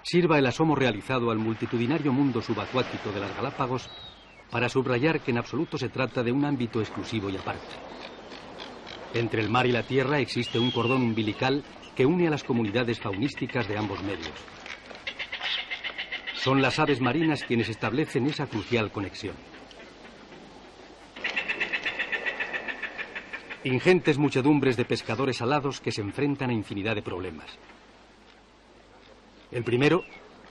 sirva el asomo realizado al multitudinario mundo subacuático de las Galápagos para subrayar que en absoluto se trata de un ámbito exclusivo y aparte. Entre el mar y la tierra existe un cordón umbilical que une a las comunidades faunísticas de ambos medios. Son las aves marinas quienes establecen esa crucial conexión. Ingentes muchedumbres de pescadores alados que se enfrentan a infinidad de problemas. El primero,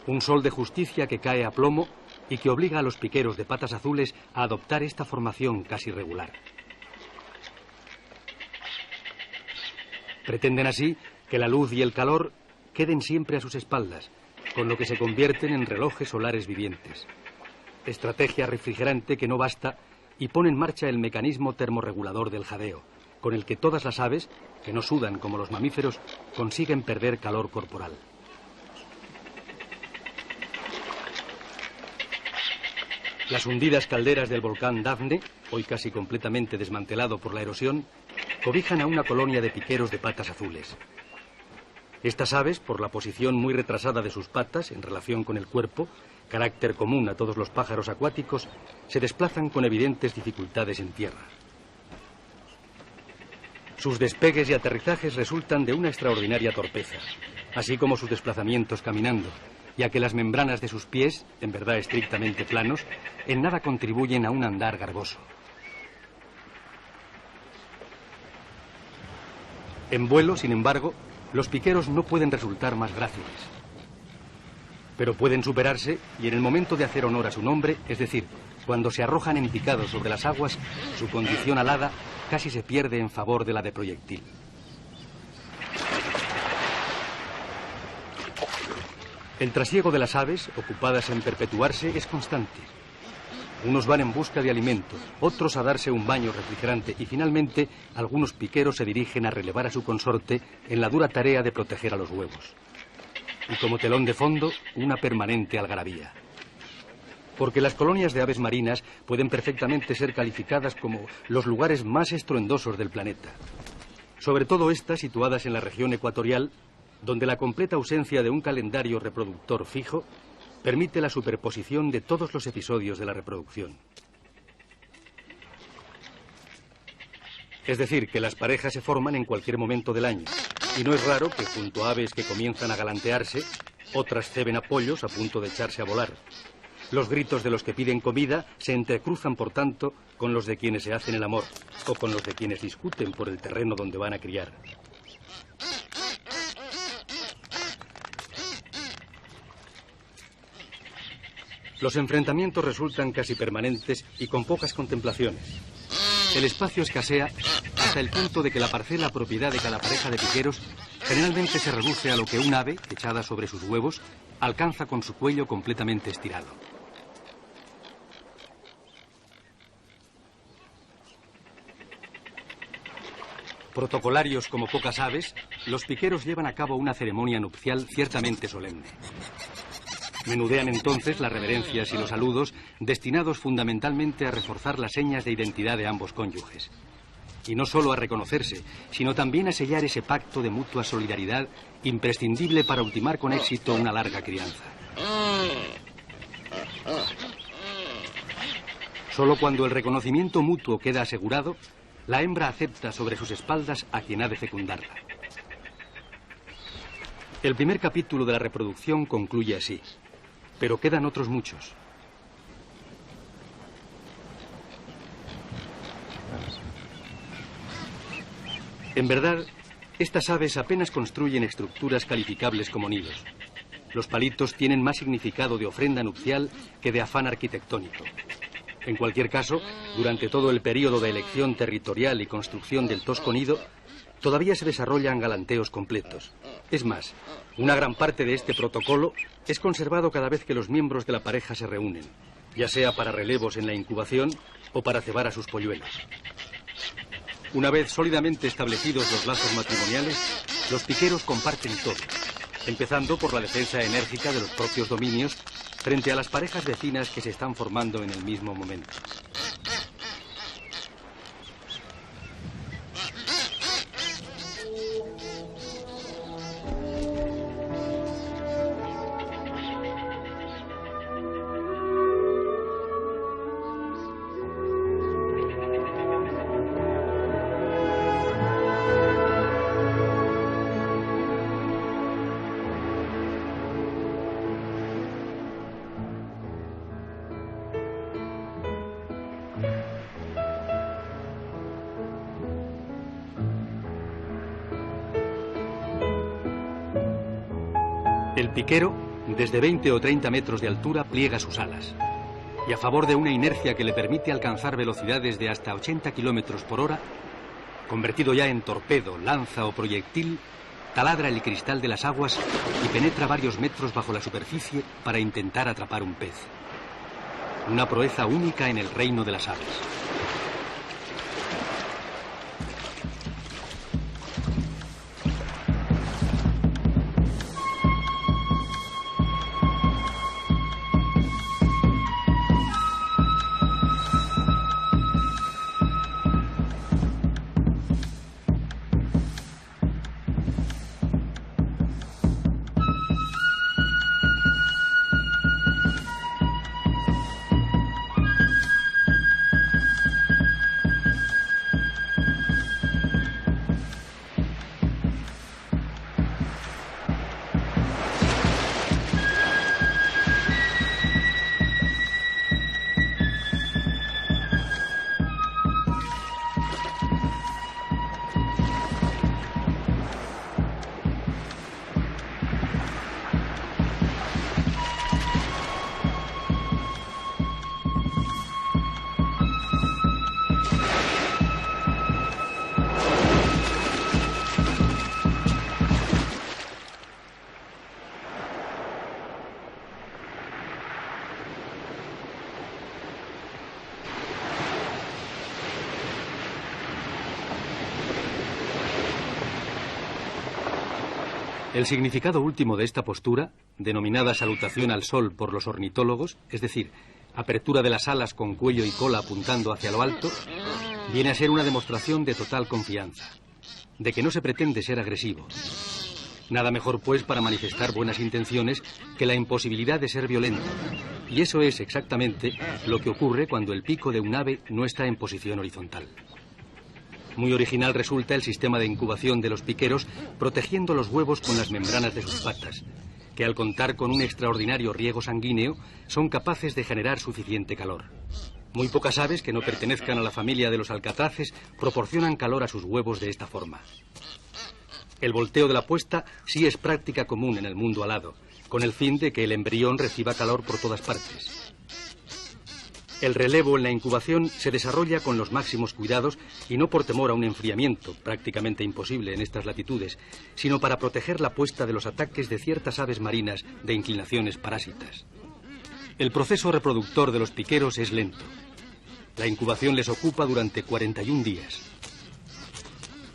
un sol de justicia que cae a plomo y que obliga a los piqueros de patas azules a adoptar esta formación casi regular. Pretenden así que la luz y el calor queden siempre a sus espaldas, con lo que se convierten en relojes solares vivientes. Estrategia refrigerante que no basta y pone en marcha el mecanismo termorregulador del jadeo, con el que todas las aves, que no sudan como los mamíferos, consiguen perder calor corporal. Las hundidas calderas del volcán Dafne, hoy casi completamente desmantelado por la erosión, cobijan a una colonia de piqueros de patas azules. Estas aves, por la posición muy retrasada de sus patas en relación con el cuerpo, carácter común a todos los pájaros acuáticos, se desplazan con evidentes dificultades en tierra. Sus despegues y aterrizajes resultan de una extraordinaria torpeza, así como sus desplazamientos caminando, ya que las membranas de sus pies, en verdad estrictamente planos, en nada contribuyen a un andar garboso. En vuelo, sin embargo, los piqueros no pueden resultar más gráciles. Pero pueden superarse y en el momento de hacer honor a su nombre, es decir, cuando se arrojan en picado sobre las aguas, su condición alada casi se pierde en favor de la de proyectil. El trasiego de las aves, ocupadas en perpetuarse, es constante. Unos van en busca de alimento, otros a darse un baño refrigerante y finalmente algunos piqueros se dirigen a relevar a su consorte en la dura tarea de proteger a los huevos. Y como telón de fondo, una permanente algarabía. Porque las colonias de aves marinas pueden perfectamente ser calificadas como los lugares más estruendosos del planeta. Sobre todo estas situadas en la región ecuatorial, donde la completa ausencia de un calendario reproductor fijo permite la superposición de todos los episodios de la reproducción. Es decir, que las parejas se forman en cualquier momento del año, y no es raro que junto a aves que comienzan a galantearse, otras ceben a pollos a punto de echarse a volar. Los gritos de los que piden comida se entrecruzan, por tanto, con los de quienes se hacen el amor, o con los de quienes discuten por el terreno donde van a criar. Los enfrentamientos resultan casi permanentes y con pocas contemplaciones. El espacio escasea hasta el punto de que la parcela propiedad de cada pareja de piqueros generalmente se reduce a lo que un ave, echada sobre sus huevos, alcanza con su cuello completamente estirado. Protocolarios como pocas aves, los piqueros llevan a cabo una ceremonia nupcial ciertamente solemne. Menudean entonces las reverencias y los saludos destinados fundamentalmente a reforzar las señas de identidad de ambos cónyuges. Y no solo a reconocerse, sino también a sellar ese pacto de mutua solidaridad imprescindible para ultimar con éxito una larga crianza. Solo cuando el reconocimiento mutuo queda asegurado, la hembra acepta sobre sus espaldas a quien ha de fecundarla. El primer capítulo de la reproducción concluye así. Pero quedan otros muchos. En verdad, estas aves apenas construyen estructuras calificables como nidos. Los palitos tienen más significado de ofrenda nupcial que de afán arquitectónico. En cualquier caso, durante todo el periodo de elección territorial y construcción del tosco nido, todavía se desarrollan galanteos completos. Es más, una gran parte de este protocolo es conservado cada vez que los miembros de la pareja se reúnen, ya sea para relevos en la incubación o para cebar a sus polluelos. Una vez sólidamente establecidos los lazos matrimoniales, los piqueros comparten todo, empezando por la defensa enérgica de los propios dominios frente a las parejas vecinas que se están formando en el mismo momento. piquero, desde 20 o 30 metros de altura, pliega sus alas. Y a favor de una inercia que le permite alcanzar velocidades de hasta 80 kilómetros por hora, convertido ya en torpedo, lanza o proyectil, taladra el cristal de las aguas y penetra varios metros bajo la superficie para intentar atrapar un pez. Una proeza única en el reino de las aves. El significado último de esta postura, denominada salutación al sol por los ornitólogos, es decir, apertura de las alas con cuello y cola apuntando hacia lo alto, viene a ser una demostración de total confianza, de que no se pretende ser agresivo. Nada mejor, pues, para manifestar buenas intenciones que la imposibilidad de ser violento. Y eso es exactamente lo que ocurre cuando el pico de un ave no está en posición horizontal. Muy original resulta el sistema de incubación de los piqueros, protegiendo los huevos con las membranas de sus patas, que al contar con un extraordinario riego sanguíneo, son capaces de generar suficiente calor. Muy pocas aves que no pertenezcan a la familia de los alcatraces proporcionan calor a sus huevos de esta forma. El volteo de la puesta sí es práctica común en el mundo alado, con el fin de que el embrión reciba calor por todas partes. El relevo en la incubación se desarrolla con los máximos cuidados y no por temor a un enfriamiento, prácticamente imposible en estas latitudes, sino para proteger la puesta de los ataques de ciertas aves marinas de inclinaciones parásitas. El proceso reproductor de los piqueros es lento. La incubación les ocupa durante 41 días.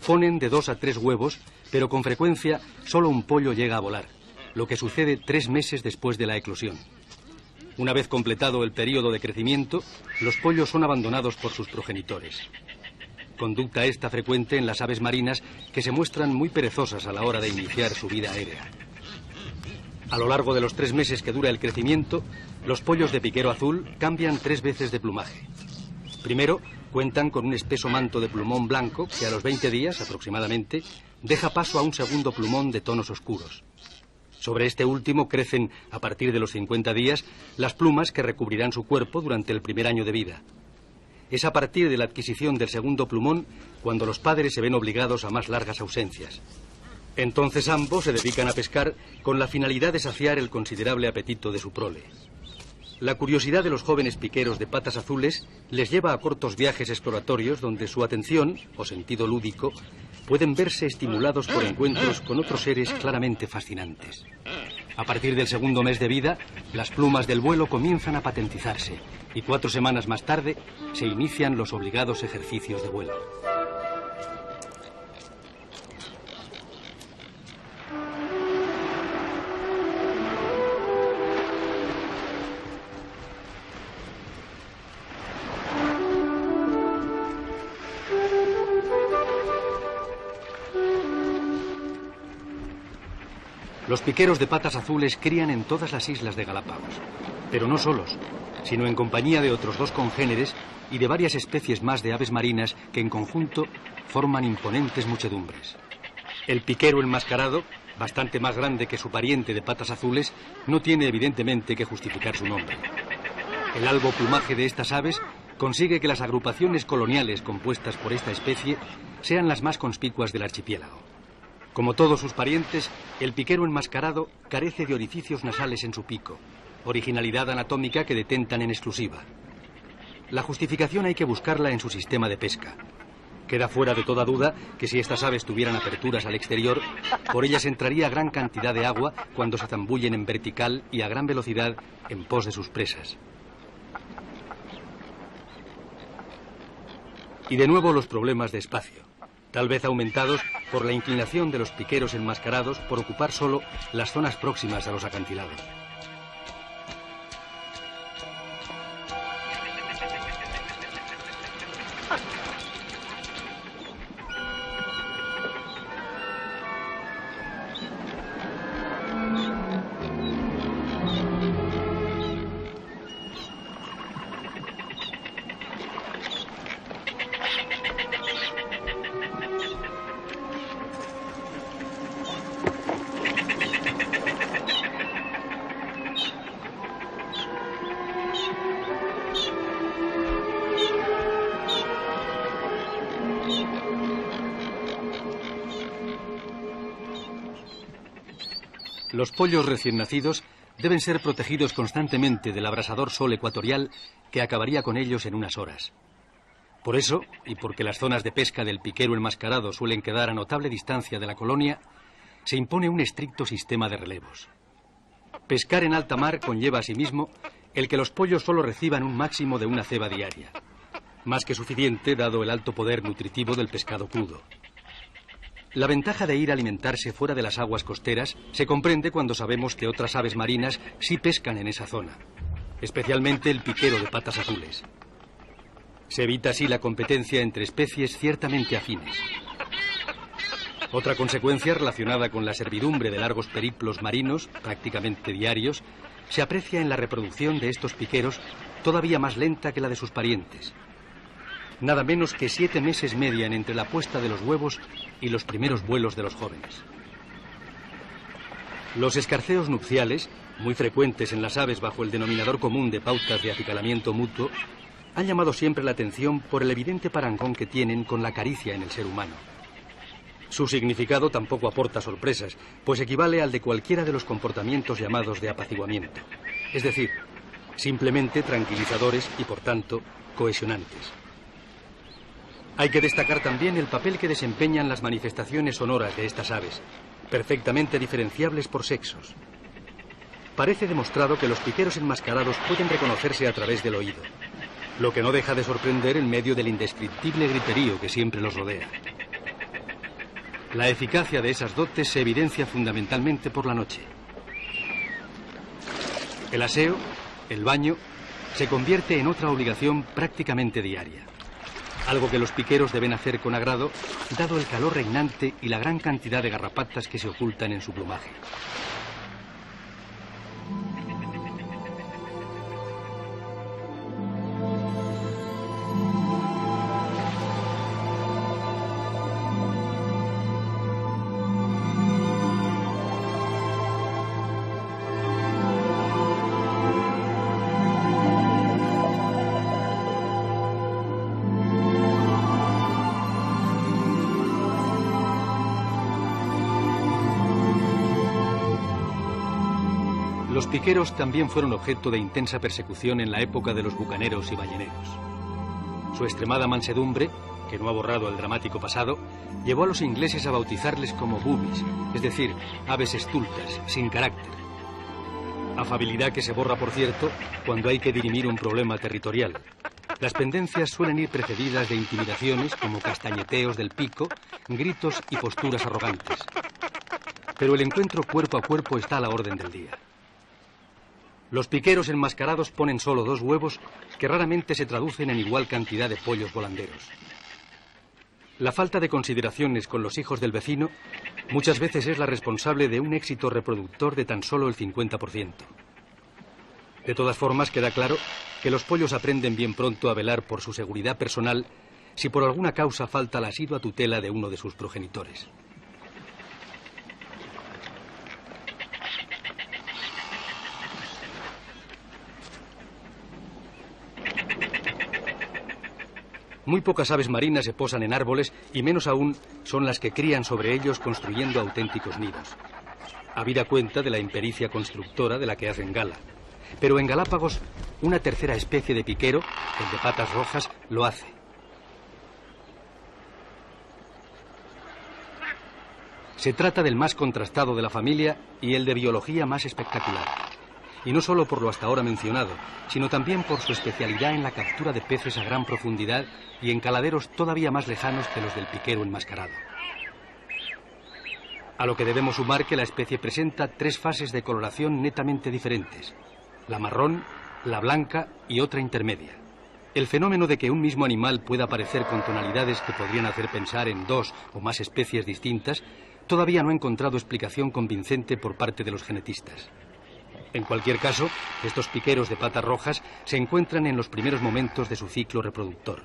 Ponen de 2 a 3 huevos, pero con frecuencia solo un pollo llega a volar, lo que sucede 3 meses después de la eclosión. Una vez completado el periodo de crecimiento, los pollos son abandonados por sus progenitores. Conducta esta frecuente en las aves marinas que se muestran muy perezosas a la hora de iniciar su vida aérea. A lo largo de los 3 meses que dura el crecimiento, los pollos de piquero azul cambian 3 veces de plumaje. Primero, cuentan con un espeso manto de plumón blanco que a los 20 días aproximadamente deja paso a un segundo plumón de tonos oscuros. Sobre este último crecen, a partir de los 50 días, las plumas que recubrirán su cuerpo durante el primer año de vida. Es a partir de la adquisición del segundo plumón cuando los padres se ven obligados a más largas ausencias. Entonces ambos se dedican a pescar con la finalidad de saciar el considerable apetito de su prole. La curiosidad de los jóvenes piqueros de patas azules les lleva a cortos viajes exploratorios donde su atención, o sentido lúdico, pueden verse estimulados por encuentros con otros seres claramente fascinantes. A partir del segundo mes de vida, las plumas del vuelo comienzan a patentizarse y 4 semanas más tarde se inician los obligados ejercicios de vuelo. Los piqueros de patas azules crían en todas las islas de Galápagos, pero no solos, sino en compañía de otros 2 congéneres y de varias especies más de aves marinas que en conjunto forman imponentes muchedumbres. El piquero enmascarado, bastante más grande que su pariente de patas azules, no tiene evidentemente que justificar su nombre. El albo plumaje de estas aves consigue que las agrupaciones coloniales compuestas por esta especie sean las más conspicuas del archipiélago. Como todos sus parientes, el piquero enmascarado carece de orificios nasales en su pico, originalidad anatómica que detentan en exclusiva. La justificación hay que buscarla en su sistema de pesca. Queda fuera de toda duda que si estas aves tuvieran aperturas al exterior, por ellas entraría gran cantidad de agua cuando se zambullen en vertical y a gran velocidad en pos de sus presas. Y de nuevo los problemas de espacio, tal vez aumentados por la inclinación de los piqueros enmascarados por ocupar solo las zonas próximas a los acantilados. Los pollos recién nacidos deben ser protegidos constantemente del abrasador sol ecuatorial que acabaría con ellos en unas horas. Por eso, y porque las zonas de pesca del piquero enmascarado suelen quedar a notable distancia de la colonia, se impone un estricto sistema de relevos. Pescar en alta mar conlleva asimismo el que los pollos solo reciban un máximo de una ceba diaria, más que suficiente dado el alto poder nutritivo del pescado crudo. La ventaja de ir a alimentarse fuera de las aguas costeras se comprende cuando sabemos que otras aves marinas sí pescan en esa zona, especialmente el piquero de patas azules. Se evita así la competencia entre especies ciertamente afines. Otra consecuencia relacionada con la servidumbre de largos periplos marinos, prácticamente diarios, se aprecia en la reproducción de estos piqueros todavía más lenta que la de sus parientes. Nada menos que 7 meses median entre la puesta de los huevos y los primeros vuelos de los jóvenes. Los escarceos nupciales, muy frecuentes en las aves bajo el denominador común de pautas de acicalamiento mutuo, han llamado siempre la atención por el evidente parangón que tienen con la caricia en el ser humano. Su significado tampoco aporta sorpresas, pues equivale al de cualquiera de los comportamientos llamados de apaciguamiento, es decir, simplemente tranquilizadores y, por tanto, cohesionantes. Hay que destacar también el papel que desempeñan las manifestaciones sonoras de estas aves, perfectamente diferenciables por sexos. Parece demostrado que los piqueros enmascarados pueden reconocerse a través del oído, lo que no deja de sorprender en medio del indescriptible griterío que siempre los rodea. La eficacia de esas dotes se evidencia fundamentalmente por la noche. El aseo, el baño, se convierte en otra obligación prácticamente diaria. Algo que los piqueros deben hacer con agrado, dado el calor reinante y la gran cantidad de garrapatas que se ocultan en su plumaje. Los piqueros también fueron objeto de intensa persecución en la época de los bucaneros y balleneros. Su extremada mansedumbre, que no ha borrado el dramático pasado, llevó a los ingleses a bautizarles como boobies, es decir, aves estultas, sin carácter. Afabilidad que se borra, por cierto, cuando hay que dirimir un problema territorial. Las pendencias suelen ir precedidas de intimidaciones como castañeteos del pico, gritos y posturas arrogantes. Pero el encuentro cuerpo a cuerpo está a la orden del día. Los piqueros enmascarados ponen solo 2 huevos que raramente se traducen en igual cantidad de pollos volanderos. La falta de consideraciones con los hijos del vecino muchas veces es la responsable de un éxito reproductor de tan solo el 50%. De todas formas, queda claro que los pollos aprenden bien pronto a velar por su seguridad personal si por alguna causa falta la asidua tutela de uno de sus progenitores. Muy pocas aves marinas se posan en árboles y menos aún son las que crían sobre ellos construyendo auténticos nidos. Habida cuenta de la impericia constructora de la que hacen gala. Pero en Galápagos, una tercera especie de piquero, el de patas rojas, lo hace. Se trata del más contrastado de la familia y el de biología más espectacular. Y no solo por lo hasta ahora mencionado, sino también por su especialidad en la captura de peces a gran profundidad y en caladeros todavía más lejanos que los del piquero enmascarado. A lo que debemos sumar que la especie presenta 3 fases de coloración netamente diferentes: la marrón, la blanca y otra intermedia. El fenómeno de que un mismo animal pueda aparecer con tonalidades que podrían hacer pensar en 2 o más especies distintas todavía no ha encontrado explicación convincente por parte de los genetistas. En cualquier caso, estos piqueros de patas rojas se encuentran en los primeros momentos de su ciclo reproductor.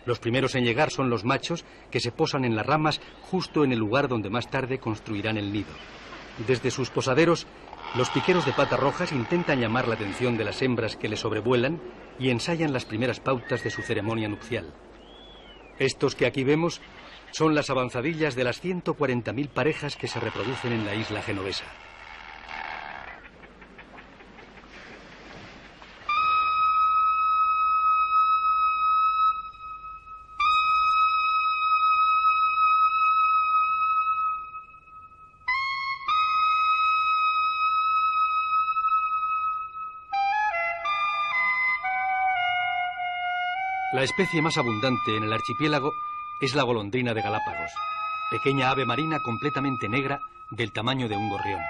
Los primeros en llegar son los machos, que se posan en las ramas justo en el lugar donde más tarde construirán el nido. Desde sus posaderos, los piqueros de patas rojas intentan llamar la atención de las hembras que les sobrevuelan y ensayan las primeras pautas de su ceremonia nupcial. Estos que aquí vemos son las avanzadillas de las 140.000 parejas que se reproducen en la isla genovesa. La especie más abundante en el archipiélago es la golondrina de Galápagos, pequeña ave marina completamente negra del tamaño de un gorrión.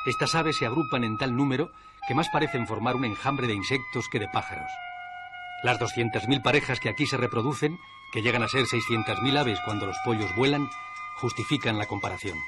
Estas aves se agrupan en tal número que más parecen formar un enjambre de insectos que de pájaros. Las 200.000 parejas que aquí se reproducen, que llegan a ser 600.000 aves cuando los pollos vuelan, justifican la comparación.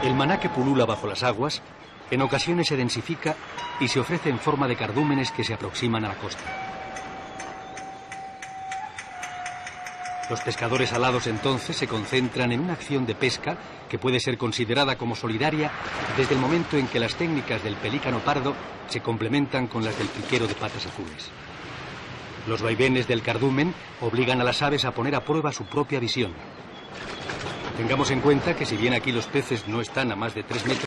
El maná que pulula bajo las aguas, en ocasiones se densifica y se ofrece en forma de cardúmenes que se aproximan a la costa. Los pescadores alados entonces se concentran en una acción de pesca que puede ser considerada como solidaria desde el momento en que las técnicas del pelícano pardo se complementan con las del piquero de patas azules. Los vaivenes del cardumen obligan a las aves a poner a prueba su propia visión. Tengamos en cuenta que si bien aquí los peces no están a más de 3 metros,